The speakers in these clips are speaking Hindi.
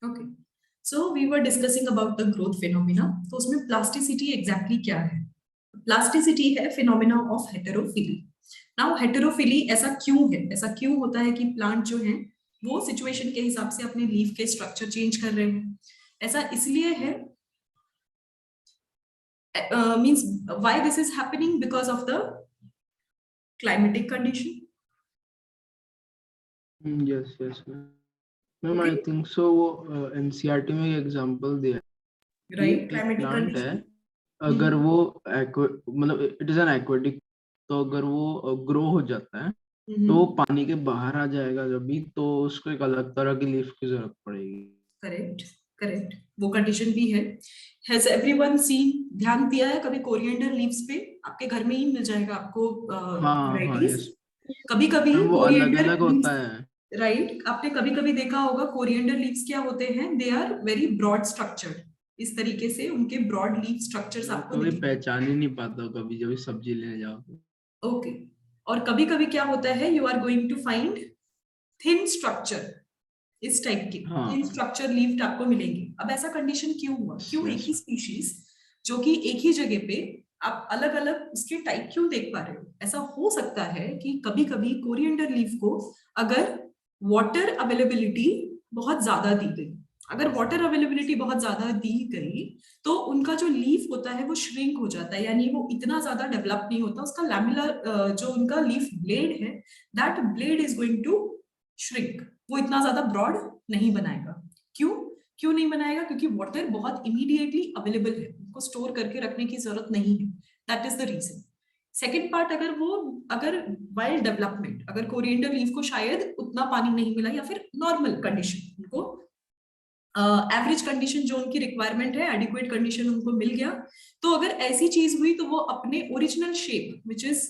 Okay, so we were discussing about the growth phenomena. तो उसमें प्लास्टिसिटी एग्जैक्टली क्या है? प्लास्टिसिटी है phenomena of heterophylly. Now heterophylly ऐसा क्यों है? ऐसा क्यों होता है कि प्लांट जो है वो सिचुएशन के हिसाब से अपने लीफ के स्ट्रक्चर चेंज कर रहे हैं? ऐसा इसलिए है, means why this is happening because of the climatic condition. Yes yes ma'am, okay, I think so. वो एनसीईआरटी में एग्जांपल दिया है कि राइट, एक क्लाइमेटिक प्लांट है, कंडीशन। अगर वो मतलब इट इज एन एक्वेटिक, तो अगर वो ग्रो हो जाता है तो वो पानी के बाहर आ जाएगा जब भी, तो उसको एक अलग तरह की लीफ की जरूरत पड़ेगी। करेक्ट, करेक्ट, वो कंडीशन भी है। हैज एवरीवन सीन, ध्यान दिया है कभी कोरिएंडर लीव्स पे? आपके घर में ही मिल जाएगा आपको हाँ हाँ वैरायटीज। यस कभी कभी मैम, वो अलग कोरिएंडर अलग होता लीव्स, है। राइट, आपने कभी कभी देखा होगा कोरिएंडर लीव्स क्या होते हैं, they are very broad structured. इस तरीके से उनके ब्रॉड लीफ स्ट्रक्चर्स वो आपको कभी दिखेंगे। पहचान ही नहीं पाता कभी जब भी सब्जी लेने जाओ तो। ओके, और कभी कभी क्या होता है, you are going to find thin structure, इस टाइप के थिन हाँ स्ट्रक्चर लीफ आपको मिलेंगे। अब ऐसा कंडीशन क्यों हुआ? क्यों एक यस ही स्पीशीज जो कि एक ही जगह पे आप अलग अलग उसके टाइप क्यों देख पा रहे हो? ऐसा हो सकता है कि कभी कभी कोरिएंडर लीफ को अगर वाटर अवेलेबिलिटी बहुत ज्यादा दी गई, अगर वाटर अवेलेबिलिटी बहुत ज्यादा दी गई तो उनका जो लीफ होता है वो श्रिंक हो जाता है, यानी वो इतना ज्यादा डेवलप नहीं होता। उसका लैमिलर जो उनका लीफ ब्लेड है, that blade is going to shrink, वो इतना ज्यादा ब्रॉड नहीं बनाएगा। क्यों? क्यों नहीं बनाएगा? क्योंकि वाटर बहुत इमीडिएटली अवेलेबल है, उनको स्टोर करके रखने की जरूरत नहीं है। That is the reason. Second part, अगर वाइल्ड डेवलपमेंट, अगर कोरिएंडर लीफ को शायद उतना पानी नहीं मिला, या फिर नॉर्मल कंडीशन उनको एवरेज कंडीशन जो उनकी रिक्वायरमेंट है, एडिक्वेट कंडीशन उनको मिल गया, तो अगर ऐसी चीज हुई तो वो अपने ओरिजिनल शेप विच इज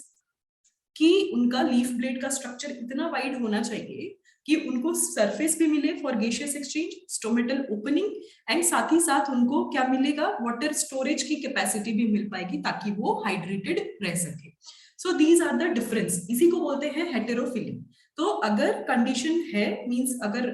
कि उनका लीफ ब्लेड का स्ट्रक्चर इतना वाइड होना चाहिए कि उनको सरफेस भी मिले for gaseous exchange, stomatal opening, and साथ ही साथ उनको क्या मिलेगा, वाटर स्टोरेज की कैपेसिटी भी मिल पाएगी ताकि वो हाइड्रेटेड रह सके। So these are the difference, इसी को बोलते हैं हेटेरोफिली। तो अगर कंडीशन है, मींस अगर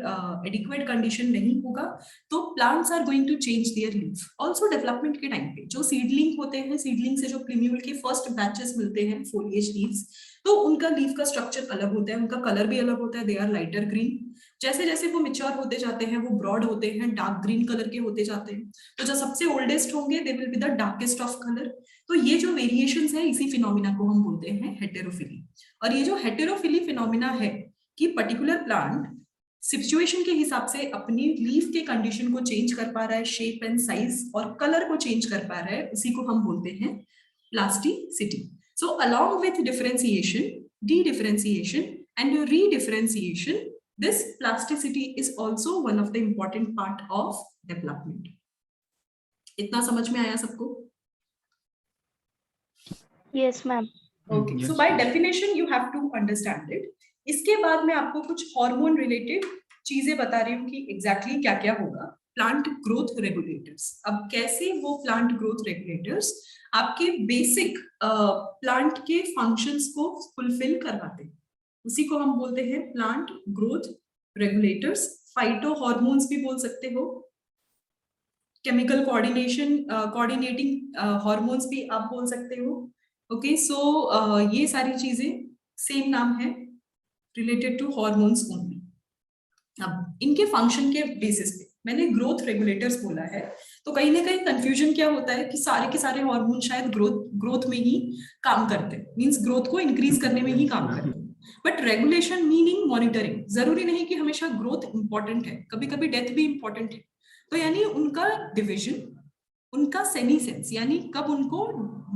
एडिक्वेट कंडीशन नहीं होगा तो plants are going to change their leaf. Also development के टाइम पे जो सीडलिंग होते हैं, सीडलिंग से जो प्रीम्यूल के फर्स्ट बैचेस मिलते हैं फोलिएज लीव्स, तो उनका लीफ का स्ट्रक्चर अलग होता है, उनका कलर भी अलग होता है, दे आर लाइटर ग्रीन। जैसे जैसे वो मिच्योर होते जाते हैं वो ब्रॉड होते हैं, डार्क ग्रीन कलर के होते जाते हैं। तो जो सबसे ओल्डेस्ट होंगे they will be the darkest of colour. तो ये जो वेरिएशंस है, इसी फिनोमिना को हम बोलते हैं हेटेरोफिली। और ये जो हेटेरोफिली फिनोमिना है कि पर्टिकुलर प्लांट सिचुएशन के हिसाब से अपनी लीफ के कंडीशन को चेंज कर पा रहा है, शेप एंड साइज और कलर को चेंज कर पा रहा है, उसी को हम बोलते हैं plasticity. So along with differentiation, de-differentiation and re-differentiation, this plasticity is also one of the important part of development. इतना समझ में आया सबको? Yes, ma'am. Okay, so yes by yes definition you have to understand it. इसके बाद मैं आपको कुछ हार्मोन रिलेटेड चीजें बता रही हूँ कि एग्जैक्टली क्या क्या होगा। प्लांट ग्रोथ रेगुलेटर्स, अब कैसे वो प्लांट ग्रोथ रेगुलेटर्स आपके बेसिक प्लांट के फंक्शंस को फुलफिल करवाते हैं, उसी को हम बोलते हैं plant growth regulators. Phyto hormones भी बोल सकते हो, केमिकल कोऑर्डिनेटिंग हॉर्मोन्स भी आप बोल सकते हो। ओके, सो ये सारी चीजें सेम नाम है, रिलेटेड टू हॉर्मोन्स ओनली। अब इनके फंक्शन के बेसिस पे मैंने ग्रोथ रेगुलेटर्स बोला है, तो कहीं ना कहीं कंफ्यूजन क्या होता है कि सारे के सारे हार्मोन शायद ग्रोथ में ही काम करते हैं, मींस ग्रोथ को इंक्रीज करने में ही काम करते हैं। बट रेगुलेशन मीनिंग मॉनिटरिंग, जरूरी नहीं कि हमेशा ग्रोथ इंपॉर्टेंट है, कभी कभी डेथ भी इंपॉर्टेंट है। तो यानी उनका डिविजन, उनका सेमी सेंस, यानी कब उनको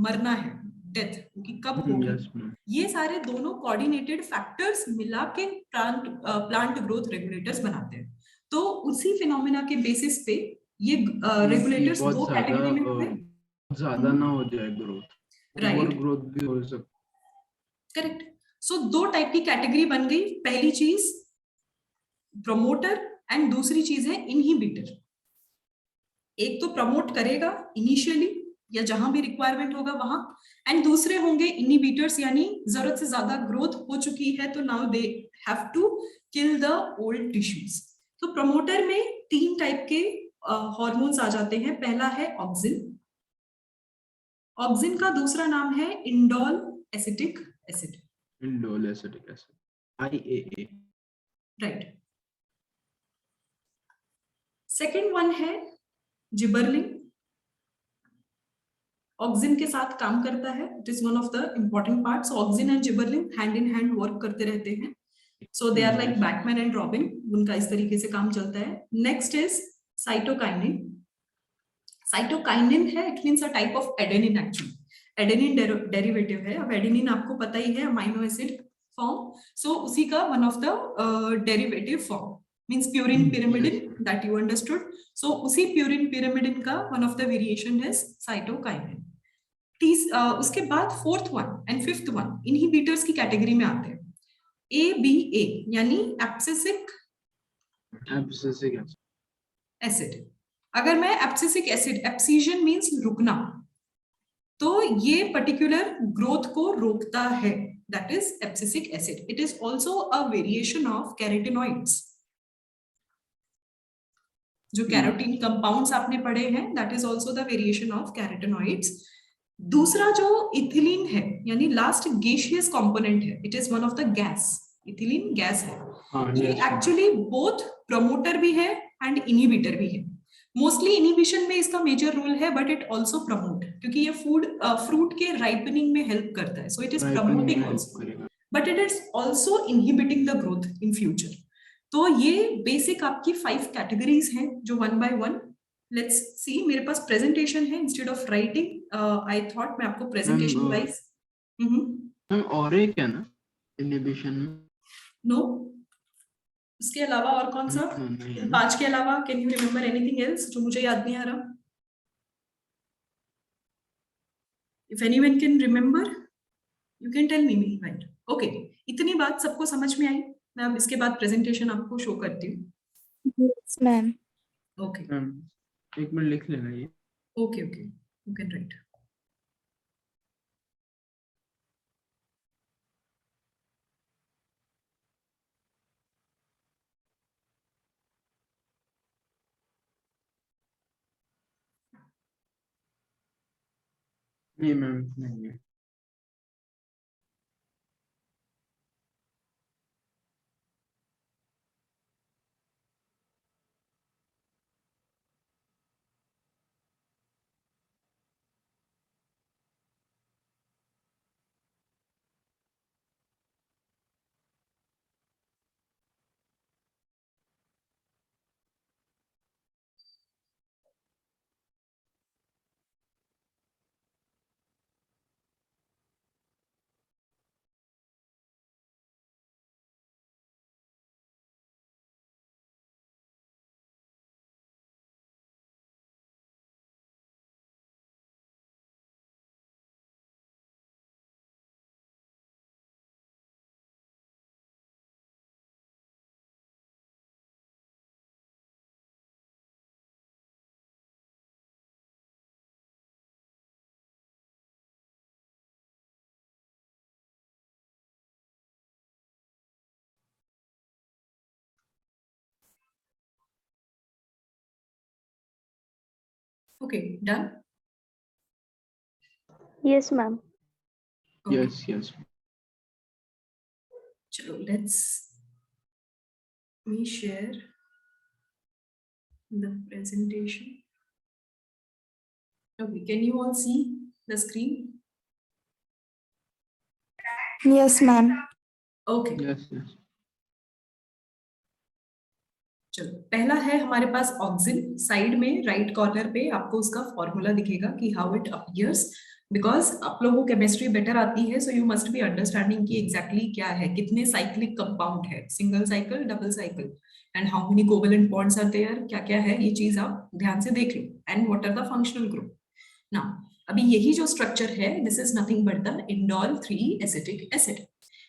मरना है, डेथ उनकी कब होगी, ये सारे दोनों कोऑर्डिनेटेड फैक्टर्स मिला के प्लांट ग्रोथ रेगुलेटर्स बनाते हैं। तो उसी फिनोमेना के बेसिस पे ये रेगुलेटर्स दो कैटेगरी में होते हैं। ज्यादा ना हो जाए ग्रोथ, ओवर ग्रोथ भी हो सकती। करेक्ट। सो दो टाइप की कैटेगरी बन गई, पहली चीज प्रमोटर एंड दूसरी चीज है इनहिबिटर। एक तो प्रमोट करेगा इनिशियली या जहां भी रिक्वायरमेंट होगा वहां, एंड दूसरे होंगे इनहिबिटर्स, यानी जरूरत से ज्यादा ग्रोथ हो चुकी है तो now they have to kill the old tissues. तो प्रमोटर में तीन टाइप के हार्मोन्स आ जाते हैं। पहला है ऑक्सिन, ऑक्सिन का दूसरा नाम है indole acetic acid, indole acetic acid, IAA, right. Second one है जिबरलिन, ऑक्सिन के साथ काम करता है, it is one of the important parts. Auxin and gibberellin hand in hand work करते रहते हैं, so they are like Batman and Robin, उनका इस तरीके से काम चलता है। नेक्स्ट इज साइटोकाइनिन, साइटोकाइनिन है, it means a type of adenine, actually adenine derivative है। अब एडेनिन आपको पता ही है, अमाइनो एसिड फॉर्म, सो उसी का one of the derivative form, means purine pyrimidine, that you understood. So उसी प्यूरिन pyrimidine का one of the variation is cytokinin. उसके बाद fourth one and fifth one inhibitors की कैटेगरी में आते हैं, ABA यानी एब्सिसिक एसिड। अगर मैं एब्सिसिक एसिड, एब्सिजन मींस रुकना, तो ये पर्टिकुलर ग्रोथ को रोकता है, that is abscisic acid. It is also a variation of carotenoids, जो कैरोटीन कंपाउंड्स आपने पढ़े हैं, that is also the variation of carotenoids. दूसरा जो इथिलीन है, यानी लास्ट गैसियस कंपोनेंट है, it is one of the gas, ethylene gas है। ये एक्चुअली बोथ प्रमोटर भी है एंड इनहिबिटर भी है। मोस्टली इनहिबिशन में इसका मेजर रोल है, बट इट ऑल्सो प्रमोट, क्योंकि ये फ्रूट के राइपनिंग में हेल्प करता है, so it is promoting also, but it is also inhibiting the growth in future. तो ये बेसिक आपकी 5 कैटेगरीज हैं, जो one by one let's see. मेरे पास प्रेजेंटेशन है, instead of writing I thought मैं आपको प्रेजेंटेशन वाइज। और एक है ना इनहिबिशन में? नो, इसके अलावा और कौन सा? इन 5 के अलावा can you remember anything else जो मुझे याद नहीं आ रहा? If anyone can remember you can tell me, right? Okay, इतनी बात सबको समझ में आई? मैं अब इसके बाद प्रेजेंटेशन आपको शो करती हूँ। Yes ma'am. ओके, एक मिनट लिख लेना ये। Okay okay, you can write. नहीं मैम, नहीं है। Okay, done? Yes ma'am. Okay. Yes. चलो, let's me share the presentation. Okay, can you all see the screen? Yes, ma'am. Okay. Yes, yes. चलो, पहला है हमारे पास ऑक्सिन। साइड में राइट कॉर्नर पे आपको उसका फॉर्मूला दिखेगा कि हाउ इट अपीयर्स, बिकॉज आप लोगों को केमिस्ट्री बेटर आती है, so you must be understanding कि एग्जैक्टली क्या है, कितने साइक्लिक कंपाउंड है, single cycle, double cycle, and how many covalent bonds are there, क्या क्या है, ये चीज आप ध्यान से देख लो, and what are the functional group. Now अभी यही जो स्ट्रक्चर है, this is nothing but the indole 3 acetic acid,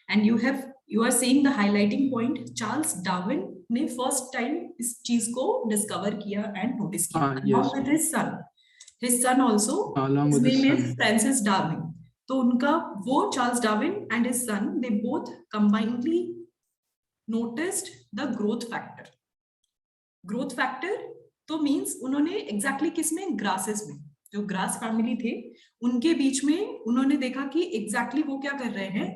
and you are saying the highlighting point, Charles Darwin ने फर्स्ट टाइम इस चीज को डिस्कवर किया एंड नोटिस किया, along with his son also, Along his with his name is son. Francis Darwin. तो उनका वो Charles Darwin and his son, they both combinedly noticed the growth factor. Growth factor तो मींस उन्होंने एग्जैक्टली किसमें, ग्रासेस में, जो ग्रास फैमिली थे उनके बीच में उन्होंने देखा कि एग्जैक्टली वो क्या कर रहे हैं,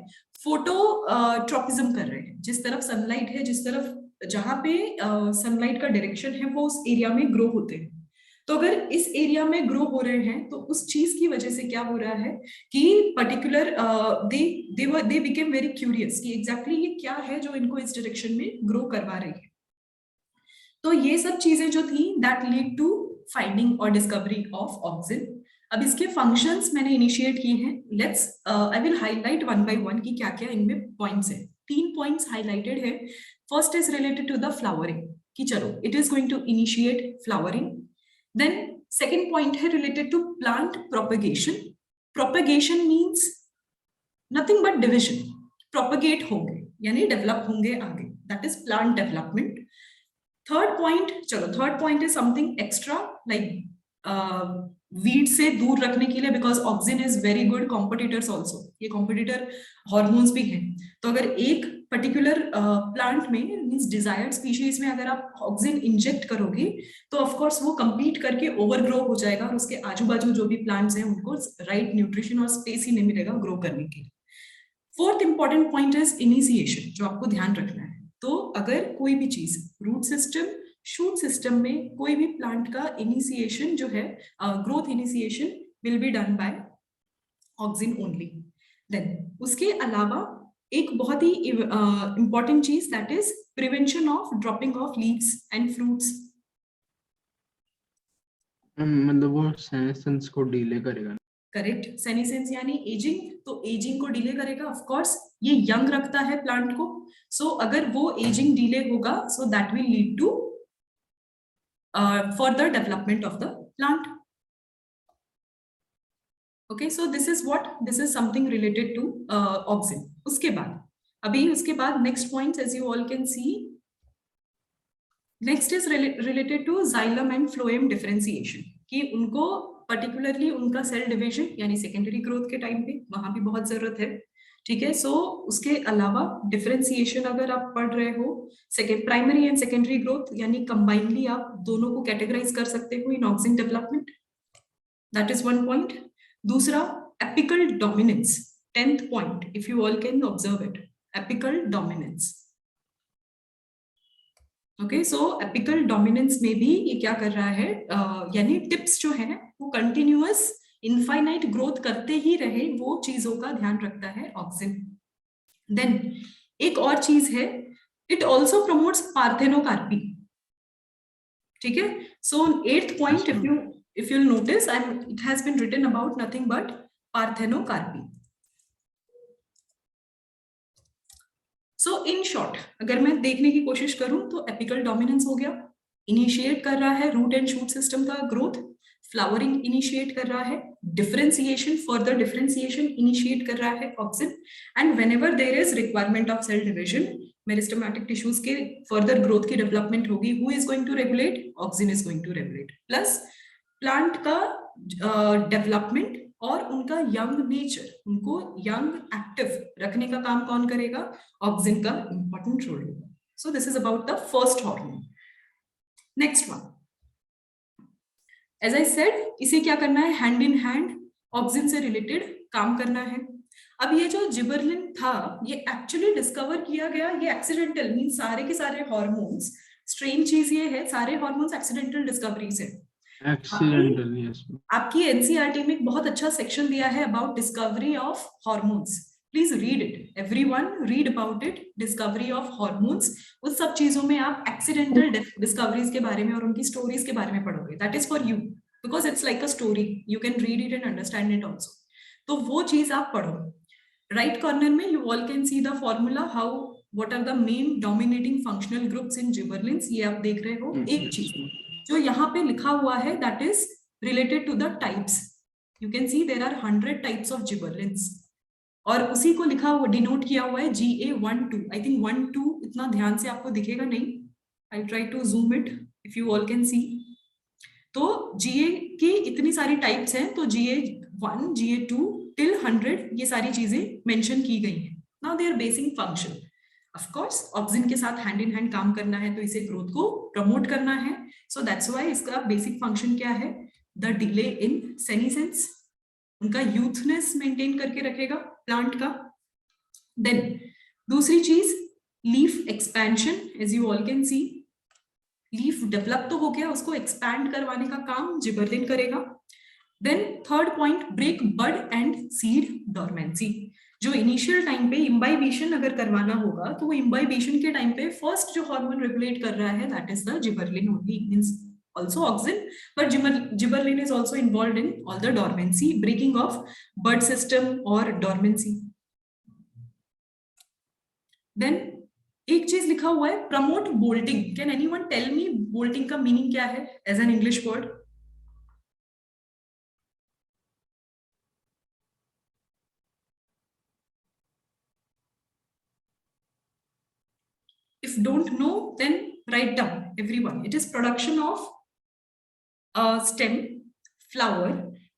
फोटोट्रॉपिज्म कर रहे हैं। जिस तरफ सनलाइट है, जिस तरफ जहां पे सनलाइट का डायरेक्शन है, वो उस एरिया में ग्रो होते हैं। तो अगर इस एरिया में ग्रो हो रहे हैं तो उस चीज की वजह से क्या हो रहा है कि particular they became very curious कि एग्जैक्टली ये क्या है जो इनको इस डायरेक्शन में ग्रो करवा रही है। तो ये सब चीजें जो थी दैट लीड टू फाइंडिंग और डिस्कवरी ऑफ ऑक्सिन। अब इसके फंक्शंस मैंने इनिशिएट किए हैं, let's I will highlight one by one कि क्या क्या इनमें पॉइंट्स है। 3 पॉइंट्स हाईलाइटेड है। First is related to the flowering, कि चलो it is going to initiate flowering. Then second point है related to plant propagation. Propagation means nothing but division, propagate होंगे यानी डेवलप होंगे आगे, that is plant development. Third point, चलो third point is something extra like weed से दूर रखने के लिए, because auxin is very good competitors also, ये कॉम्पिटिटर हॉर्मोन्स भी हैं। तो अगर एक पर्टिकुलर प्लांट में मीन्स डिजायर्ड स्पीशीज में अगर आप ऑक्सिन इंजेक्ट करोगे तो ऑफकोर्स वो कंपीट करके ओवरग्रो हो जाएगा और उसके आजू बाजू जो भी प्लांट्स हैं उनको राइट न्यूट्रिशन और स्पेस ही नहीं मिलेगा ग्रो करने के लिए। Fourth important point is initiation, जो आपको ध्यान रखना है। तो अगर कोई भी चीज रूट सिस्टम, शूट सिस्टम में कोई भी प्लांट का इनिशिएशन जो है, growth initiation will be done by auxin only. Then उसके अलावा एक बहुत ही इंपॉर्टेंट चीज that is prevention of dropping of leaves and fruits. मतलब वो सेनेसेंस को डिले करेगा। करेक्ट, सेनेसेंस यानी एजिंग, तो एजिंग को डिले करेगा। ऑफ कोर्स ये यंग रखता है प्लांट को, सो अगर वो एजिंग डिले होगा so that will lead to further development of the plant. Okay, so this is something related to auxin. उसके बाद next points, as you all can see, next is related to xylem and phloem differentiation, कि उनको particularly उनका सेल डिविजन यानी सेकेंडरी ग्रोथ के टाइम पे वहां भी बहुत जरूरत है। ठीक है, सो उसके अलावा डिफरेंशिएशन अगर आप पढ़ रहे हो, second primary and secondary growth यानी कंबाइनली आप दोनों को कैटेगराइज कर सकते हो in auxin development, that is one point. दूसरा apical dominance, 10th point, if you all can observe it, apical dominance. Okay, so apical dominance में भी ये क्या कर रहा है, यानी टिप्स जो है वो कंटिन्यूअस इनफाइनाइट ग्रोथ करते ही रहे, वो चीजों का ध्यान रखता है ऑक्सिन। देन एक और चीज है, इट ऑल्सो प्रमोट्स पार्थेनोकार्पी। ठीक है, सो 8th point, if you'll notice, it has been written about nothing but parthenocarpy. So in short अगर मैं देखने की कोशिश करूं तो एपिकल डोमिनेंस हो गया, इनिशिएट कर रहा है रूट एंड शूट सिस्टम का ग्रोथ, फ्लावरिंग इनिशिएट कर रहा है, डिफरेंशिएशन, फर्दर डिफरेंशिएशन इनिशिएट कर रहा है auxin, and whenever there is requirement of cell division, meristematic tissues के फर्दर ग्रोथ की डेवलपमेंट होगी, who is going to regulate, auxin is going to regulate. Plus plant का डेवलपमेंट और उनका यंग नेचर, उनको यंग एक्टिव रखने का काम कौन करेगा, ऑक्सिन का इंपॉर्टेंट रोल होगा। So this is about the first hormone. Next one, as I said, इसे क्या करना है, हैंड इन हैंड ऑक्सिन से रिलेटेड काम करना है। अब ये जो जिबरलिन था ये एक्चुअली डिस्कवर किया गया, ये एक्सीडेंटल मीन सारे के सारे हॉर्मोन्स, स्ट्रेंज चीज ये है सारे हॉर्मोन्स एक्सीडेंटल डिस्कवरीज है। Accidental, yes. आपकी एनसीईआरटी में एक बहुत अच्छा सेक्शन दिया है about discovery of hormones. Please read it, everyone read about it, discovery of hormones. उस सब चीजों में आप एक्सीडेंटल डिस्कवरीज के बारे में और उनकी स्टोरीज के बारे में पढ़ोगे. That is for you because it's like a story, you can read it and understand it also. तो वो चीज आप पढ़ो. राइट कॉर्नर में you all can see the formula how what are the main dominating functional groups in gibberellins. ये आप देख रहे हो. एक चीज जो यहाँ पे लिखा हुआ है that is related to the types. You can see there are 100 types of gibberellins. और उसी को लिखा हुआ डिनोट किया हुआ है GA12. I think 1-2 इतना ध्यान से आपको दिखेगा नहीं. I'll try to zoom it if you all can see. तो GA की इतनी सारी टाइप्स हैं. तो GA1, GA2 till 100 ये सारी चीजें मेंशन की गई हैं. Now they are basic function. Of course, auxin के साथ हैंड इन हैंड काम करना है तो इसे ग्रोथ को प्रमोट करना है. So that's why इसका बेसिक फंक्शन क्या है? The delay in senescence, उनका यूथनेस मेंटेन करके रखेगा प्लांट का. देन दूसरी चीज leaf expansion. As you all can see leaf develop तो हो गया, उसको एक्सपैंड करवाने का काम जिबरलिन करेगा. Then third point break bud and seed dormancy. जो इनिशियल टाइम पे इम्बाइबेशन अगर करवाना होगा तो वो इम्बाइबेशन के टाइम पे फर्स्ट जो हार्मोन रेगुलेट कर रहा है that is the gibberellin only. Means also auxin, but gibberellin is also involved in all the dormancy, breaking of bud system or dormancy. Then एक चीज लिखा हुआ है promote bolting. Can anyone tell me bolting का meaning क्या है as an English word? If don't know, then write down everyone. It is production of stem, flower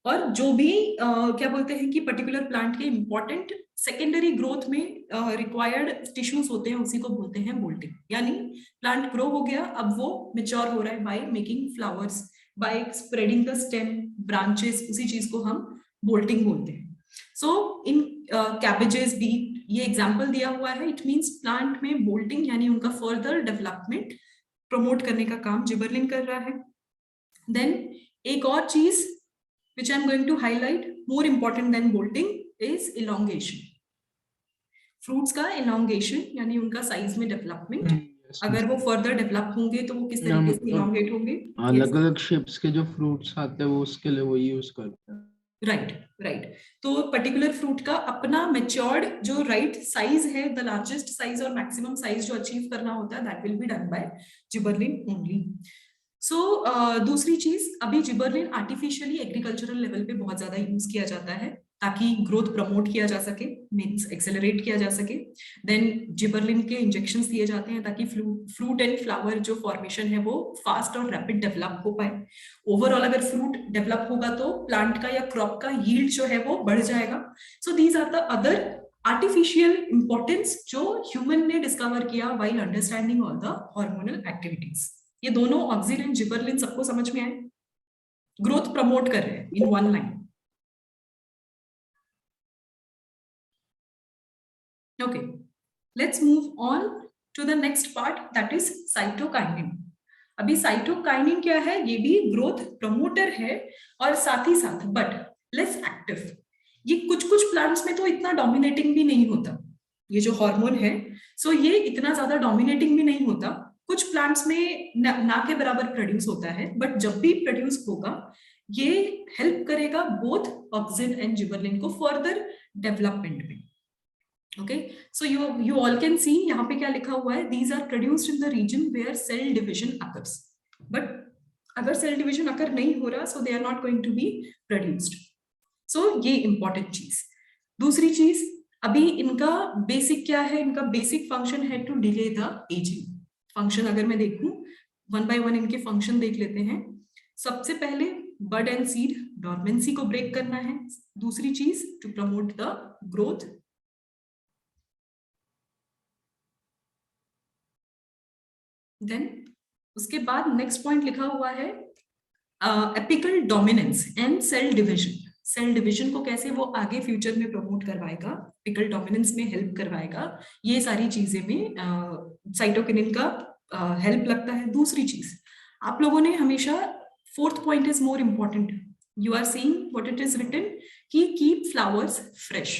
और जो भी क्या बोलते हैं कि पर्टिकुलर प्लांट के इंपॉर्टेंट सेकेंडरी ग्रोथ में रिक्वायर्ड टिश्यूज होते हैं, उसी को बोलते हैं बोल्टिंग. यानी प्लांट ग्रो हो गया, अब वो मेच्योर हो रहा है by making flowers, by spreading the stem, branches, उसी चीज को हम बोल्टिंग बोलते हैं. सो इन कैबेजेस भी ये एग्जाम्पल दिया हुआ है. इट मीन्स प्लांट में बोल्टिंग यानी उनका फर्दर डेवलपमेंट प्रमोट करने का काम जिबरलिन कर रहा है. Then एक और चीज which I am going to highlight more important than bolting is elongation. Fruits का elongation यानी उनका साइज में डेवलपमेंट. अगर वो फर्दर डेवलप होंगे तो वो किस तरीके से elongate होंगे. अलग अलग शेप्स के जो फ्रूट्स आते हैं वो उसके लिए वो यूज करते हैं. राइट. तो पर्टिकुलर फ्रूट का अपना मेच्योर्ड जो राइट साइज है, द लार्जेस्ट साइज और मैक्सिमम साइज जो अचीव करना होता है that will be done by gibberellin only. So दूसरी चीज, अभी जिबरलिन आर्टिफिशियली एग्रीकल्चरल लेवल पे बहुत ज्यादा यूज किया जाता है ताकि ग्रोथ प्रमोट किया जा सके, मींस एक्सेलरेट किया जा सके. देन जिबरलिन के इंजेक्शंस दिए जाते हैं ताकि फ्रूट एंड फ्लावर जो फॉर्मेशन है वो फास्ट और रैपिड डेवलप हो पाए. ओवरऑल अगर फ्रूट डेवलप होगा तो प्लांट का या क्रॉप का यील्ड जो है वो बढ़ जाएगा. So these are the other artificial importance जो ह्यूमन ने डिस्कवर किया while understanding all the hormonal activities. ये दोनों ऑक्सिन एंड जिबरलिन सबको समझ में आए. ग्रोथ प्रमोट कर रहे हैं in one line. Okay, let's move on to the next part, that is cytokinin. अभी साइटोकाइनिन क्या है? ये भी ग्रोथ प्रमोटर है और साथ ही साथ बट लेस एक्टिव. ये कुछ प्लांट्स में तो इतना डोमिनेटिंग भी नहीं होता ये जो हार्मोन है. सो ये इतना ज्यादा डोमिनेटिंग भी नहीं होता. कुछ प्लांट्स में ना के बराबर प्रोड्यूस होता है, बट जब भी प्रोड्यूस होगा ये हेल्प करेगा बोथ ऑक्सिन एंड जिबरलिन को फर्दर डेवलपमेंट में. Okay, so you all can see यहाँ पे क्या लिखा हुआ है. These are produced in the region where cell division occurs. But अगर cell division occur नहीं हो रहा, so they are not going to be produced. So ये important चीज. दूसरी चीज, अभी इनका बेसिक क्या है? इनका बेसिक फंक्शन है to delay the ageing. Function अगर मैं देखूं वन बाय वन इनके फंक्शन देख लेते हैं. सबसे पहले बड एंड सीड डॉर्मेंसी को ब्रेक करना है. दूसरी चीज to promote the growth. Then उसके बाद नेक्स्ट पॉइंट लिखा हुआ है apical dominance and cell division. Cell division को कैसे वो आगे फ्यूचर में प्रमोट करवाएगा, एपिकल डोमिनेंस में हेल्प करवाएगा, ये सारी चीजें में साइटोकिनिन का हेल्प लगता है. दूसरी चीज, आप लोगों ने हमेशा Fourth point is more important. You are seeing what it is written कि keep flowers fresh.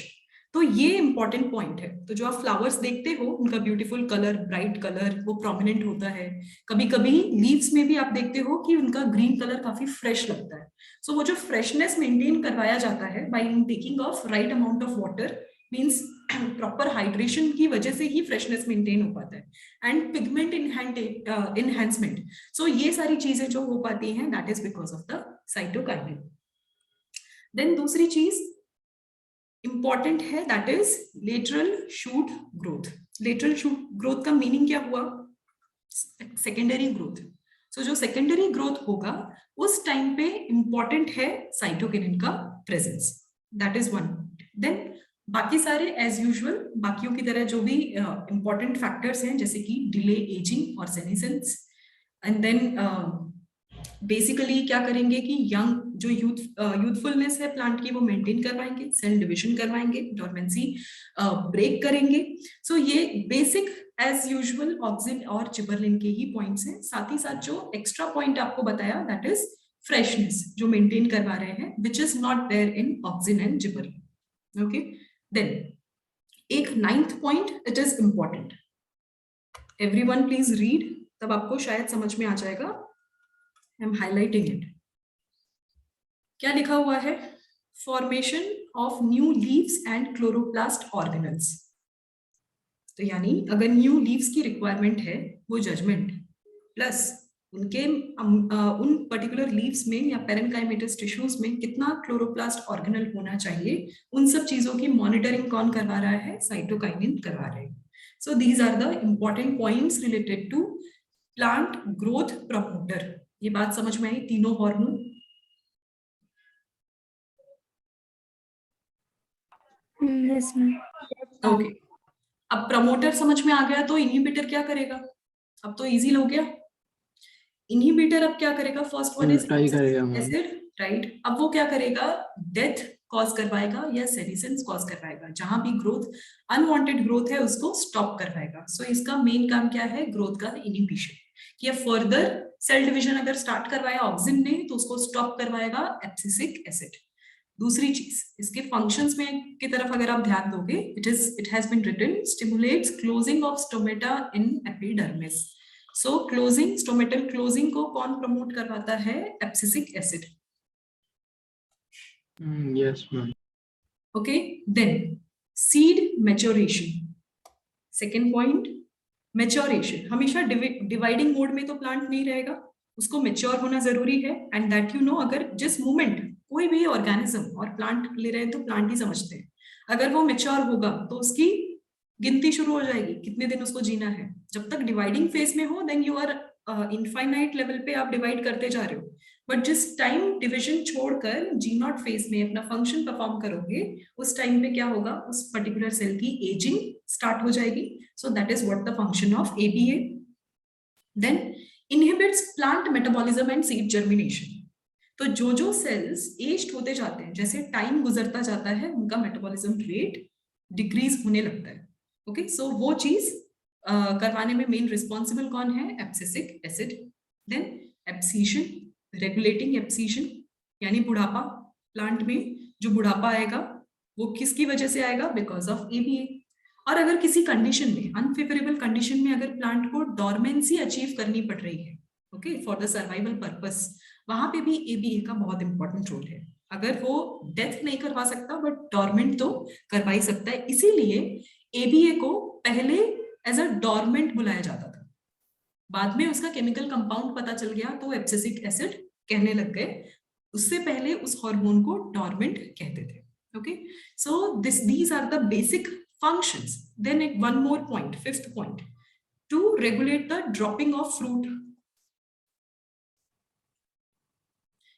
तो ये इंपॉर्टेंट पॉइंट है. तो जो आप फ्लावर्स देखते हो उनका ब्यूटीफुल कलर, ब्राइट कलर वो प्रोमिनेंट होता है. कभी कभी लीव्स में भी आप देखते हो कि उनका ग्रीन कलर काफी फ्रेश लगता है. सो वो जो फ्रेशनेस मेंटेन करवाया जाता है by taking of right amount of water, means proper hydration की वजह से ही फ्रेशनेस मेंटेन हो पाता है. एंड पिगमेंट इनहेंसमेंट, सो ये सारी चीजें जो हो पाती हैं that is because of the cytokinin. Then दूसरी चीज इंपॉर्टेंट है that is lateral shoot growth. Lateral shoot growth का मीनिंग क्या हुआ? Secondary growth. सो जो सेकेंडरी ग्रोथ होगा उस टाइम पे इंपॉर्टेंट है साइटोकिनिन का presence. That is one. Then बाकी सारे एज यूजुअल बाकियों की तरह जो भी इंपॉर्टेंट फैक्टर्स हैं जैसे कि डिले एजिंग और सेनेसेंस. एंड देन बेसिकली क्या करेंगे कि यंग जो यूथफुलनेस है प्लांट की वो मेंटेन करवाएंगे, सेल डिविजन करवाएंगे, डोरमेंसी ब्रेक करेंगे. सो ये बेसिक एज यूजुअल ऑक्सिन और जिबरलिन के ही पॉइंट्स हैं. साथ ही साथ जो एक्स्ट्रा पॉइंट आपको बताया दैट इज फ्रेशनेस जो मेंटेन करवा रहे हैं which is not there in auxin and gibberellin. Okay. Then एक 9th point, it is important. Everyone please read, तब आपको शायद समझ में आ जाएगा. I am highlighting it. क्या लिखा हुआ है? Formation of new leaves and chloroplast organelles. तो यानी अगर न्यू लीव्स की रिक्वायरमेंट है वो जजमेंट प्लस उनके उन पर्टिकुलर लीव्स में या पेरेन्काइमेटस टिश्यूज में कितना क्लोरोप्लास्ट ऑर्गेनल होना चाहिए, उन सब चीजों की मॉनिटरिंग कौन करवा रहा है? साइटोकाइनिन करवा रहे हैं. So these are the important points related to plant growth promoter. ये बात समझ में आई? तीनों हार्मोन. Yes, ma'am. ओके. अब प्रमोटर समझ में आ गया तो इनहिबिटर क्या करेगा? अब तो इजी हो गया. इनहिबिटर अब क्या करेगा? First one is acid, right. अब वो क्या करेगा? डेथ कॉज करवाएगा या सेनेसेंस कॉज करवाएगा. जहां भी ग्रोथ, अनवांटेड ग्रोथ है उसको स्टॉप करवाएगा. सो इसका मेन काम क्या है? ग्रोथ का इनहिबिशन. कि फर्दर सेल डिवीजन अगर स्टार्ट करवाया ऑक्सिन ने तो उसको स्टॉप करवाएगा एब्सिसिक एसिड. दूसरी चीज इसके फंक्शंस में की तरफ अगर आप ध्यान दोगे, it has been written stimulates closing of stomata in epidermis. So closing, stomatal closing को कौन प्रमोट करवाता है? Abscisic acid. Yes, ma'am. Okay. Then seed maturation. Second point, maturation. हमेशा डिवाइडिंग मोड में तो प्लांट नहीं रहेगा, उसको मैच्योर होना जरूरी है. एंड दैट यू नो, अगर जिस मोमेंट कोई भी ऑर्गेनिज्म, और प्लांट ले रहे हैं तो प्लांट ही समझते हैं, अगर वो मैच्योर होगा तो उसकी गिनती शुरू हो जाएगी कितने दिन उसको जीना है. जब तक डिवाइडिंग फेज में हो then you are infinite level पे आप डिवाइड करते जा रहे हो. बट जिस टाइम डिविजन छोड़कर G0 फेज में अपना फंक्शन परफॉर्म करोगे उस टाइम पे क्या होगा? उस पर्टिकुलर सेल की एजिंग स्टार्ट हो जाएगी. So that is what the function of ABA. Then inhibits plant metabolism and seed germination. तो जो सेल्स एज्ड होते जाते हैं, जैसे टाइम गुजरता जाता है उनका मेटाबॉलिज्म रेट डिक्रीज होने लगता है. ओके. सो वो चीज करवाने में मेन रिस्पॉन्सिबल कौन है? Abscisic acid. Then abscission, regulating abscission यानी बुढ़ापा. प्लांट में जो बुढ़ापा आएगा वो किसकी वजह से आएगा? Because of ABA. और अगर किसी कंडीशन में, अनफेवरेबल कंडीशन में अगर प्लांट को डोरमेंसी अचीव करनी पड़ रही है, okay, for the survival purpose, वहां पे भी ABA का बहुत इंपॉर्टेंट रोल है. अगर वो डेथ नहीं करवा सकता बट डोरमेंट तो करवा ही सकता है. इसीलिए ABA को पहले एज अ डोरमेंट बुलाया जाता था. बाद में उसका केमिकल कंपाउंड पता चल गया तो एब्सिसिक एसिड कहने लग गए. उससे पहले उस हार्मोन को डोरमेंट कहते थे. Okay. So these are the basic functions. Then one more point, 5th point, to regulate the dropping of fruit.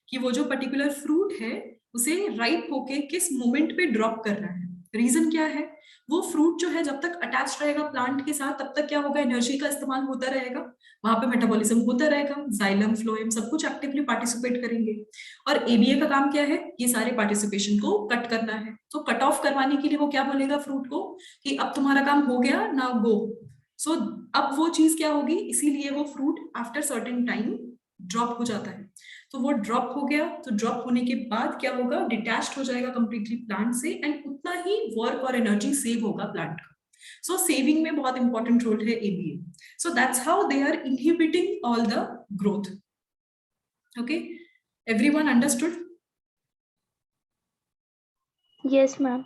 कि वो जो पर्टिकुलर फ्रूट है उसे राइप होके किस मोमेंट पे ड्रॉप कर रहा है. रीजन क्या है? वो फ्रूट जो है जब तक अटैच रहेगा प्लांट के साथ तब तक क्या होगा? एनर्जी का इस्तेमाल होता रहेगा, वहां पे मेटाबॉलिज्म होता रहेगा, जाइलम, फ्लोएम सब कुछ एक्टिवली पार्टिसिपेट करेंगे. और ABA का काम क्या है? ये सारे पार्टिसिपेशन को कट करना है. तो कट ऑफ करवाने के लिए वो क्या बोलेगा फ्रूट को कि अब तुम्हारा काम हो गया, नाउ गो. सो अब वो चीज क्या होगी? इसीलिए वो fruit after certain time drop हो जाता है। तो वो ड्रॉप हो गया, तो ड्रॉप होने के बाद क्या होगा, डिटैच्ड हो जाएगा कंप्लीटली प्लांट से, एंड उतना ही वर्क और एनर्जी सेव होगा प्लांट का। सो सेविंग में बहुत इंपॉर्टेंट रोल है ABA. So that's how they are inhibiting all the growth. Okay, everyone understood? Yes, ma'am.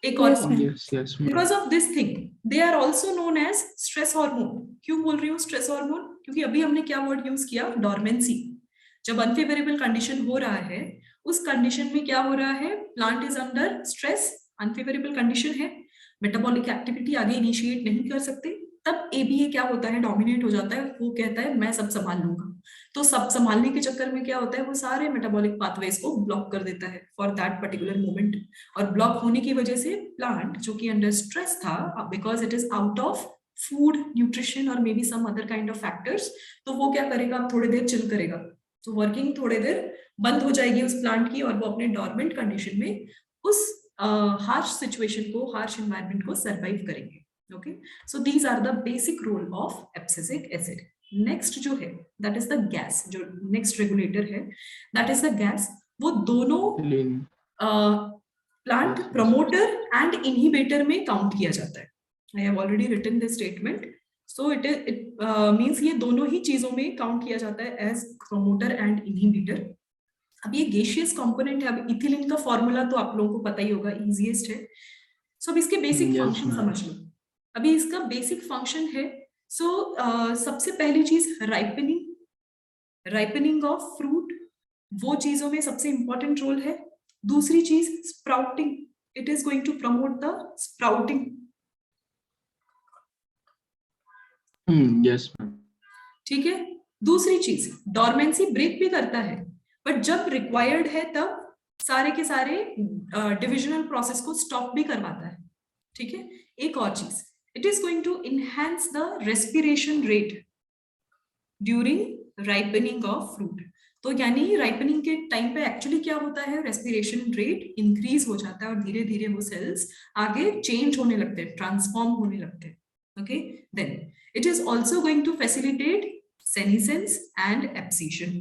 एक और Yes, ma'am. Yes, yes, ma'am. Because of this thing they are also known as stress hormone. क्यों बोल रही हूँ स्ट्रेस हार्मोन? क्योंकि अभी हमने क्या वर्ड यूज किया, डॉर्मेंसी। जब अनफेवरेबल कंडीशन हो रहा है, उस कंडीशन में क्या हो रहा है, plant is under stress, unfavourable condition है, मेटाबॉलिक एक्टिविटी आगे इनिशिएट नहीं कर सकते, तब एबीए क्या होता है, डोमिनेट हो जाता है। वो कहता है मैं सब संभाल लूंगा। तो सब संभालने के चक्कर में क्या होता है, वो सारे मेटाबॉलिक पाथवेज को ब्लॉक कर देता है फॉर दैट पर्टिकुलर मोमेंट। और ब्लॉक होने की वजह से प्लांट जो कि अंडर स्ट्रेस था, because it is out of food, nutrition और maybe some other kind of factors, तो वो क्या करेगा, अब थोड़ी देर चिल करेगा। तो वर्किंग थोड़ी देर बंद हो जाएगी उस प्लांट की, और वो अपने डॉर्मेंट कंडीशन में उस हार्श सिचुएशन को, हार्श एनवायरनमेंट को सर्वाइव करेंगे। Okay, so these are the basic role of abscisic acid. Next जो है दैट इज द गैस, जो नेक्स्ट रेगुलेटर है दैट इज द गैस। वो दोनों प्लांट प्रमोटर एंड इनहिबिटर में काउंट किया जाता है। I have already written this statement. So it means ये दोनों ही चीजों में काउंट किया जाता है एज प्रमोटर एंड इनहिबिटर। अब ये गैसियस कंपोनेंट है। अब इथिलीन का फॉर्मूला तो आप लोगों को पता ही होगा, इजीएस्ट है। सो अब इसके बेसिक फंक्शन समझ लो। अभी इसका बेसिक फंक्शन है, सबसे पहली चीज राइपनिंग ऑफ फ्रूट, वो चीजों में सबसे इंपॉर्टेंट रोल है। दूसरी चीज sprouting, it is going to promote the sprouting. Yes ma'am, ठीक है। दूसरी चीज डॉर्मेंसी ब्रेक भी करता है, बट जब रिक्वायर्ड है तब सारे के सारे डिविजनल प्रोसेस को स्टॉप भी करवाता है। ठीक है। एक और चीज, it is going to enhance the respiration rate during ripening of fruit. तो यानी राइपनिंग के टाइम पे एक्चुअली क्या होता है, रेस्पिरेशन रेट इंक्रीज हो जाता है और धीरे धीरे वो सेल्स आगे चेंज होने लगते हैं, ट्रांसफॉर्म होने लगते हैं। Okay, then it is also going to facilitate senescence and abscission.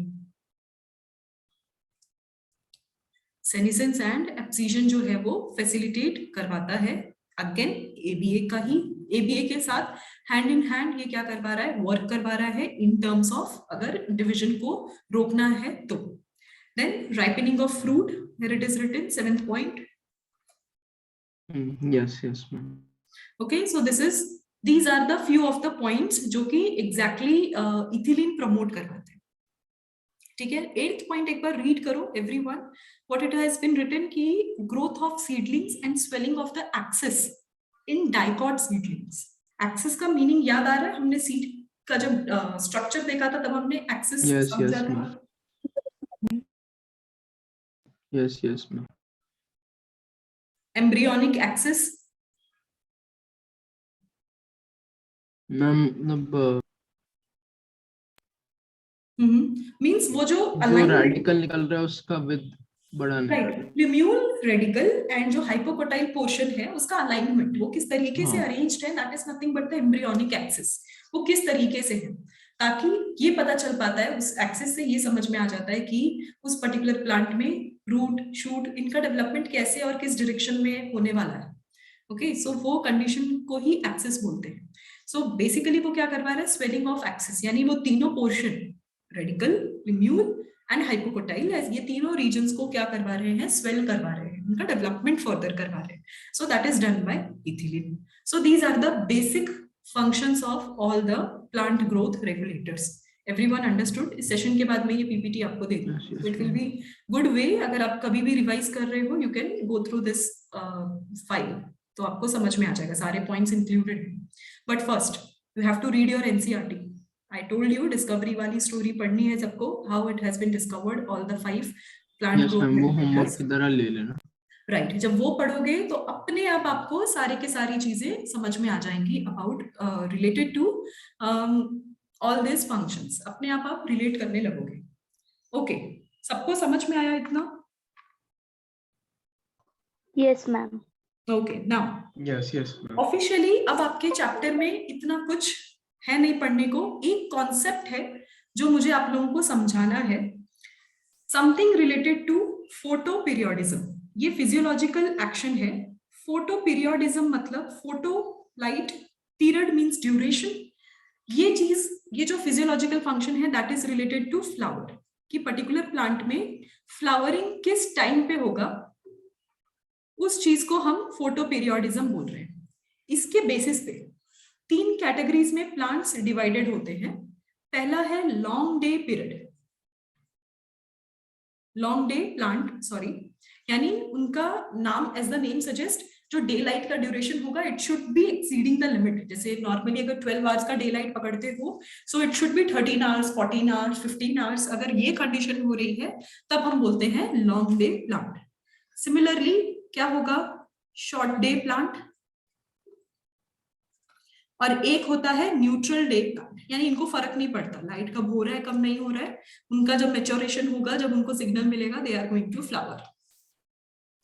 Senescence and abscission जो है वो फैसिलिटेट करवाता है। अगेन एबीए का ही, एबीए के साथ हैंड इन हैंड ये क्या करवा रहा है, वर्क करवा रहा है इन टर्म्स ऑफ अगर डिविजन को रोकना है तो। Then ripening of fruit, where it is written 7th point. Yes yes ma'am. Okay, so these are the few of the points जो कि exactly इथिलीन प्रमोट करवाते हैं। ठीक है। 8th पॉइंट एक बार रीड करो everyone, what it has been written कि growth of seedlings and swelling of the axis in dicot seedlings. Axis का मीनिंग याद आ रहा है? हमने सीड का जब स्ट्रक्चर देखा था तब हमने एक्सिस समझा था। Yes yes ma'am. Embryonic axis मतलब मींस वो जो रेडिकल निकल रहा है उसका विद बढ़ाना, राइट, लिम्यूल रेडिकल एंड जो हाइपोकोटाइल पोर्शन है उसका अलाइनमेंट वो किस तरीके से अरेंज्ड है, that is nothing but the embryonic axis. वो किस तरीके से है, ताकि ये पता चल पाता है, उस एक्सिस से ये समझ में आ जाता है कि उस पर्टिकुलर प्लांट में रूट शूट इनका डेवलपमेंट कैसे और किस डायरेक्शन में होने वाला है। ओके, सो वो कंडीशन को ही एक्सिस बोलते हैं। सो बेसिकली वो क्या करवा रहा है, स्वेलिंग ऑफ एक्सिस, यानी वो तीनों पोर्शन रेडिकल, लिम्यूल एंड हाइपोकोटाइल, ये तीनों रीजन्स को क्या करवा रहे हैं, स्वेल करवा रहे हैं, उनका डेवलपमेंट फर्दर करवा रहे हैं। So that is done by ethylene. So these are the basic functions of all the plant growth regulators. Everyone understood? इस सेशन के बाद में ये पीपीटी आपको दे दूं, it will be good way, अगर आप कभी भी रिवाइज कर रहे हो you can go through this file, तो आपको समझ में आ जाएगा, सारे पॉइंट्स इंक्लूडेड हैं। But first you have to read your NCERT. I told you discovery वाली स्टोरी पढ़नी है सबको, how it has been discovered all the 5 plant growth वो होमवर्क की तरह ले लेना। राइट, जब वो पढ़ोगे तो अपने आप आपको सारी के सारी चीजें समझ में आ जाएंगी about related to all this functions, अपने आप रिलेट करने लगोगे। ओके, सबको समझ में आया इतना? Yes, ma'am. Okay, now yes yes ma'am. Officially अब आपके चैप्टर में इतना कुछ है नहीं पढ़ने को। एक कॉन्सेप्ट है जो मुझे आप लोगों को समझाना है, something related to photoperiodism. ये फिजियोलॉजिकल एक्शन है। फोटो पीरियोडिज्म मतलब photo light, period means duration. ये चीज, ये जो फिजियोलॉजिकल फंक्शन है that is related to flower, कि पर्टिकुलर प्लांट में फ्लावरिंग किस टाइम पे होगा, उस चीज को हम फोटो पीरियोडिज्म बोल रहे हैं। इसके बेसिस पे 3 कैटेगरीज में प्लांट्स डिवाइडेड होते हैं। पहला है long day period, long day plant, sorry, यानी उनका नाम एज द नेम सजेस्ट, जो डे लाइट का ड्यूरेशन होगा it should be exceeding the limit. जैसे नॉर्मली अगर 12 आवर्स का डे लाइट पकड़ते हो, so it should be 13 hours, 14 hours, 15 hours. अगर ये कंडीशन हो रही है तब हम बोलते हैं लॉन्ग डे प्लांट। सिमिलरली क्या होगा, शॉर्ट डे प्लांट, और एक होता है न्यूट्रल डे प्लांट, यानी इनको फर्क नहीं पड़ता लाइट कब हो रहा है कब नहीं हो रहा है, उनका जब मेच्योरेशन होगा, जब उनको सिग्नल मिलेगा, they are going to flower.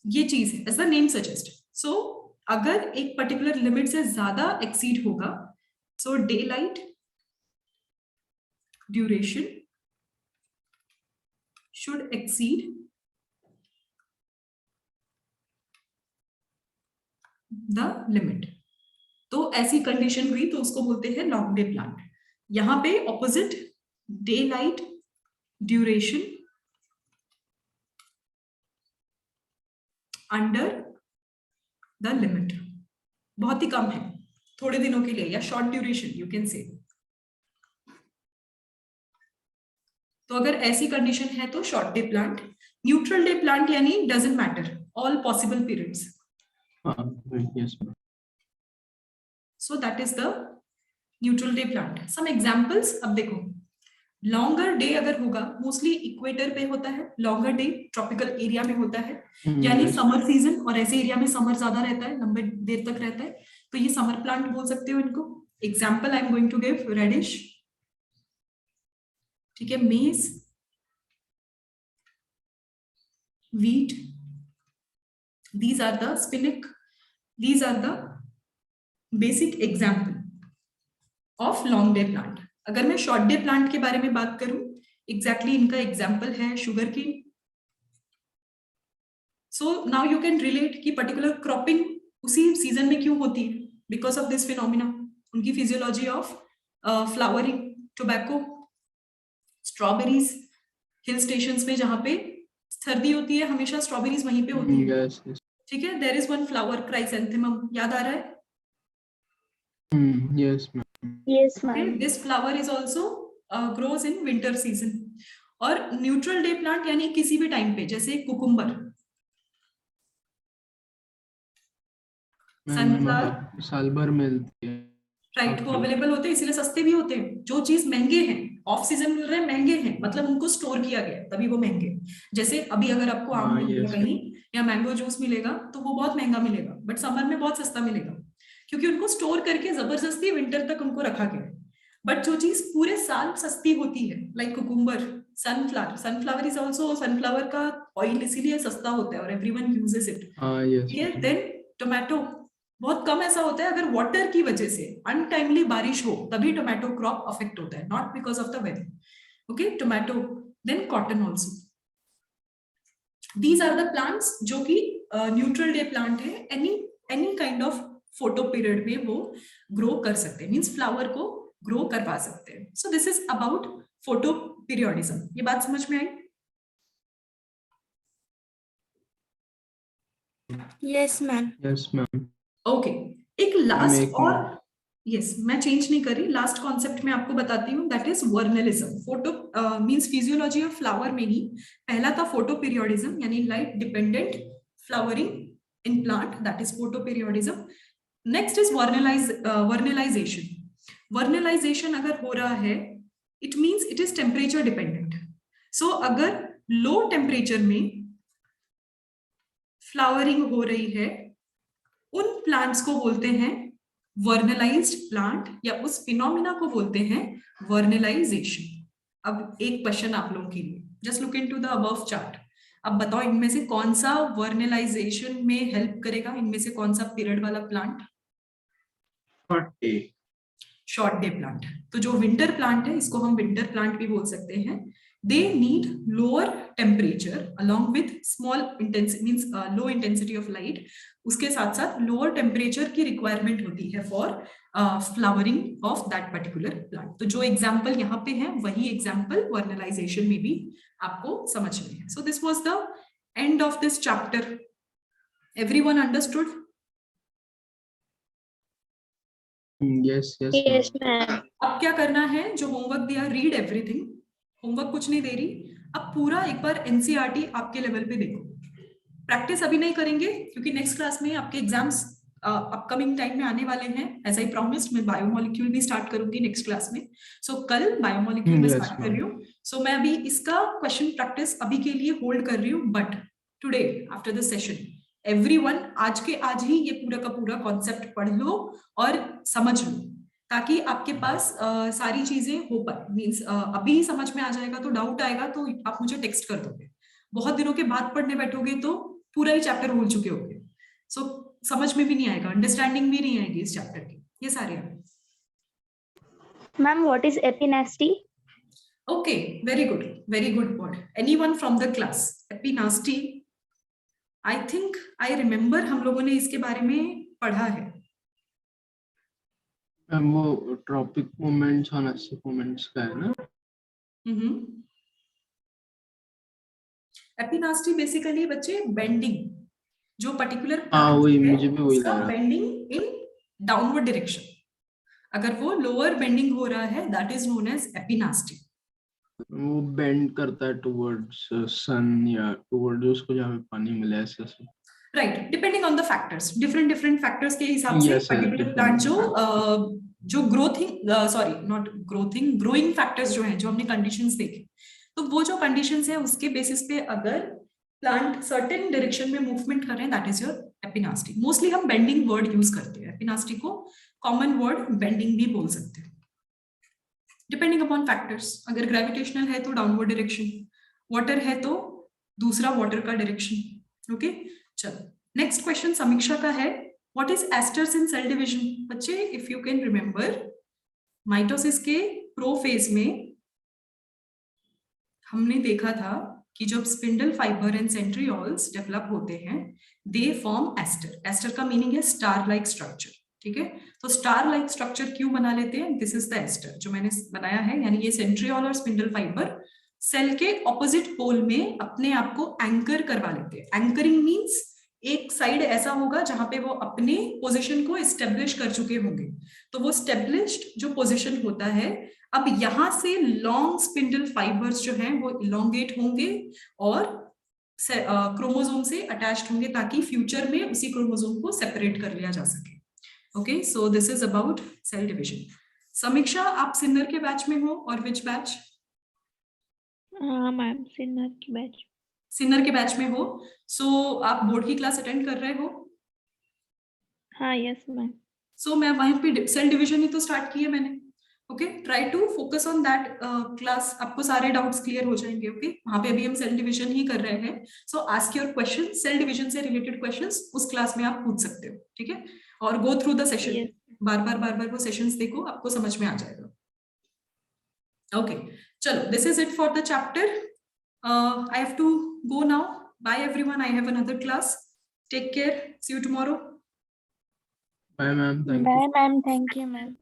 ये चीज है as the name suggest. So अगर एक पर्टिकुलर लिमिट से ज्यादा एक्सीड होगा, so day light duration should exceed the limit. तो ऐसी कंडीशन हुई तो उसको बोलते हैं लॉन्ग डे प्लांट। यहां पे opposite, day light duration under the limit, बहुत ही कम है, थोड़े दिनों के लिए, या short duration you can say. तो अगर ऐसी कंडीशन है तो short day plant. Neutral day plant यानी doesn't matter, all possible periods. yes ma'am. So that is the neutral day plant. Some examples, अब देखो, लॉन्गर डे अगर होगा, मोस्टली इक्वेटर पे होता है लॉन्गर डे, ट्रॉपिकल एरिया में होता है, यानी समर सीजन, और ऐसे एरिया में समर ज्यादा रहता है, लंबे देर तक रहता है, तो ये समर प्लांट बोल सकते हो इनको। Example I am going to give radish, ठीक है, मेज, wheat, these are the spinach, these are the basic example of long day plant. अगर मैं शॉर्ट डे प्लांट के बारे में बात करूं, एग्जैक्टली इनका एग्जाम्पल है sugarcane. So now you can relate कि पर्टिकुलर क्रॉपिंग उसी सीजन में क्यों होती है, बिकॉज ऑफ दिस फिनोमिना, उनकी physiology of flowering. Tobacco, strawberries, hill stations में जहां पे सर्दी होती है हमेशा स्ट्रॉबेरीज वहीं पे होती है, yes, yes. ठीक है। There is one flower, chrysanthemum, याद आ रहा है? Yes ma'am. Yes, Okay, ma'am. this flower is also grows in winter season. और न्यूट्रल डे प्लांट यानी किसी भी टाइम पे, जैसे कुकुम्बर, सनफ्लावर, साल भर मिलती है, राइट, वो अवेलेबल होते हैं, इसीलिए सस्ते भी होते हैं। जो चीज महंगे हैं, ऑफ सीजन मिल रहे हैं, महंगे हैं, मतलब उनको स्टोर किया गया तभी वो महंगे। जैसे अभी अगर आपको आम मिलेगा कहीं या मैंगो जूस मिलेगा तो वो बहुत महंगा मिलेगा, बट समर में बहुत सस्ता मिलेगा, क्योंकि उनको स्टोर करके जबरदस्ती विंटर तक उनको रखा गया है। बट जो चीज पूरे साल सस्ती होती है, like cucumber, sunflower, sunflower is also, sunflower का ऑयल इसीलिए सस्ता होता है और एवरीवन यूजेस इट, ठीक है। देन टोमेटो, बहुत कम ऐसा होता है अगर वाटर की वजह से अनटाइमली बारिश हो तभी टोमेटो क्रॉप अफेक्ट होता है, not because of the weather, okay. Tomato, then cotton also, these are the plants जो कि न्यूट्रल डे प्लांट है। Any kind of photoperiod में वो ग्रो कर सकते हैं, मीन्स फ्लावर को ग्रो करवा सकते हैं। So this is about photoperiodism. ये बात समझ में आई? Yes, ma'am. yes ma'am. Okay, एक लास्ट और, यस, मैं चेंज नहीं कर रही, लास्ट कॉन्सेप्ट में आपको बताती हूँ, that is vernalism. Photo means physiology of flower में ही पहला था फोटो पीरियोडिज्म, यानी light dependent flowering in plant, that is photoperiodism. Next is vernalization. Vernalization अगर हो रहा है, it means it is temperature dependent. So अगर लो टेम्परेचर में फ्लावरिंग हो रही है, उन प्लांट्स को बोलते हैं वर्नलाइज्ड प्लांट, या उस फिनोमिना को बोलते हैं वर्नलाइजेशन। अब एक क्वेश्चन आप लोगों के लिए, just look into the above chart. अब बताओ इनमें से कौन सा वर्नलाइजेशन में हेल्प करेगा, इनमें से कौन सा पीरियड वाला प्लांट? Short day plant. तो जो विंटर प्लांट है, इसको हम विंटर प्लांट भी बोल सकते हैं। They need lower temperature along with small intensity, means low intensity of light. उसके साथ साथ लोअर टेम्परेचर की रिक्वायरमेंट होती है for flowering of that particular plant. तो जो एग्जाम्पल यहाँ पे है वही एग्जाम्पल वर्नलाइजेशन में भी आपको समझ में है। So this was the end of this chapter. Everyone understood? Yes yes Yes, ma'am. अब क्या करना है, जो होमवर्क दिया, रीड एवरीथिंग। होमवर्क कुछ नहीं दे रही, अब पूरा एक बार एनसीईआरटी आपके लेवल पे देखो। प्रैक्टिस अभी नहीं करेंगे क्योंकि नेक्स्ट क्लास में आपके एग्जाम्स अपकमिंग टाइम में आने वाले हैं। एज आई प्रॉमिस्ड, मैं बायोमोलिक्यूल भी स्टार्ट करूंगी नेक्स्ट क्लास में। सो कल बायोमोलिक्यूल में स्टार्ट कर रही हूँ। सो मैं अभी इसका क्वेश्चन प्रैक्टिस अभी के लिए होल्ड कर रही हूँ, but today after the session everyone आज के आज ही ये पूरा का पूरा कॉन्सेप्ट पढ़ लो और समझ लो, ताकि आपके पास सारी चीजें हो पाए। मीन्स अभी समझ में आ जाएगा तो डाउट आएगा तो आप मुझे टेक्स्ट कर दोगे। बहुत दिनों के बाद पढ़ने बैठोगे तो पूरा ही चैप्टर भूल चुके होगे। सो समझ में भी नहीं आएगा, अंडरस्टैंडिंग भी नहीं आएगी इस चैप्टर की। ये सारे Ma'am, what is epinasty? Okay, very good word. Anyone from the class? Epinasty, I think I remember हम लोगों ने इसके बारे में पढ़ा है। वो ट्रॉपिक मोमेंट्स और ऐसे मोमेंट्स का है ना? एपिनास्टी बेसिकली बच्चे बेंडिंग, जो पर्टिकुलर वही मुझे भी वही लगा। बेंडिंग इन डाउनवर्ड डायरेक्शन, अगर वो लोअर बेंडिंग हो रहा है दैट इज नोन एज एपिनास्टी। वो बेंड करता है टुवर्ड्स सन या टुवर्ड्स उसको जहाँ पे पानी मिले, ऐसे ऐसे। Right, depending on the factors, different factors के हिसाब से पर्टिकुलर प्लांट जो ग्रोइंग फैक्टर्स जो हैं, जो हमने कंडीशंस देखे, तो वो जो कंडीशंस है उसके बेसिस पे अगर प्लांट सर्टेन डायरेक्शन में मूवमेंट कर रहे हैं दैट इज योर एपिनास्टी। मोस्टली हम बेंडिंग वर्ड यूज करते हैं, एपिनास्टी को कॉमन वर्ड बेंडिंग भी बोल सकते हैं, डिपेंडिंग अपॉन फैक्टर्स। अगर ग्रेविटेशनल है तो डाउनवर्ड डायरेक्शन, वाटर है तो दूसरा वाटर का डायरेक्शन। ओके, चलो नेक्स्ट क्वेश्चन समीक्षा का है। What is asters in cell division? बच्चे if you can remember, mitosis के प्रोफेज में हमने देखा था कि जब spindle fiber and centrioles develop होते हैं दे फॉर्म एस्टर। एस्टर का मीनिंग है स्टार लाइक स्ट्रक्चर, ठीक है? तो स्टार लाइक स्ट्रक्चर क्यों बना लेते हैं? दिस इज द एस्टर जो मैंने बनाया है, यानी ये सेंट्रियोल और स्पिंडल फाइबर सेल के ऑपोजिट पोल में अपने आप को एंकर करवा लेते हैं। एंकरिंग मींस एक साइड ऐसा होगा जहां पे वो अपने पोजीशन को एस्टेब्लिश कर चुके होंगे, तो वो एस्टेब्लिश्ड जो पोजीशन होता है, अब यहां से लॉन्ग स्पिंडल फाइबर्स जो हैं वो इलोंगेट होंगे और क्रोमोसोम से अटैच्ड होंगे ताकि फ्यूचर में उसी क्रोमोसोम को सेपरेट कर लिया जा सके। Okay, so this is about cell division. Samiksha, आप सिन्नर के बैच में हो और विच बैच? मैम, सिन्नर की बैच। सिन्नर के बैच में हो, सो आप बोर्ड की क्लास अटेंड कर रहे हो? हाँ, यस मैम। सो मैं वहीं पे सेल डिविजन ही तो स्टार्ट की है मैंने। Okay, try to focus on that class, आपको सारे डाउट्स क्लियर हो जाएंगे। ओके, वहां पे अभी हम सेल डिविजन ही कर रहे हैं। So ask your question, cell division से रिलेटेड क्वेश्चंस उस क्लास में आप पूछ सकते हो, ठीक है? और गो थ्रू द सेशन, बार बार वो सेशंस देखो, आपको समझ में आ जाएगा। ओके, चलो, this is it for the chapter. I have to go now. Bye everyone, I have another class. Take care, see you tomorrow. Bye ma'am, thank you. Bye ma'am, thank you ma'am.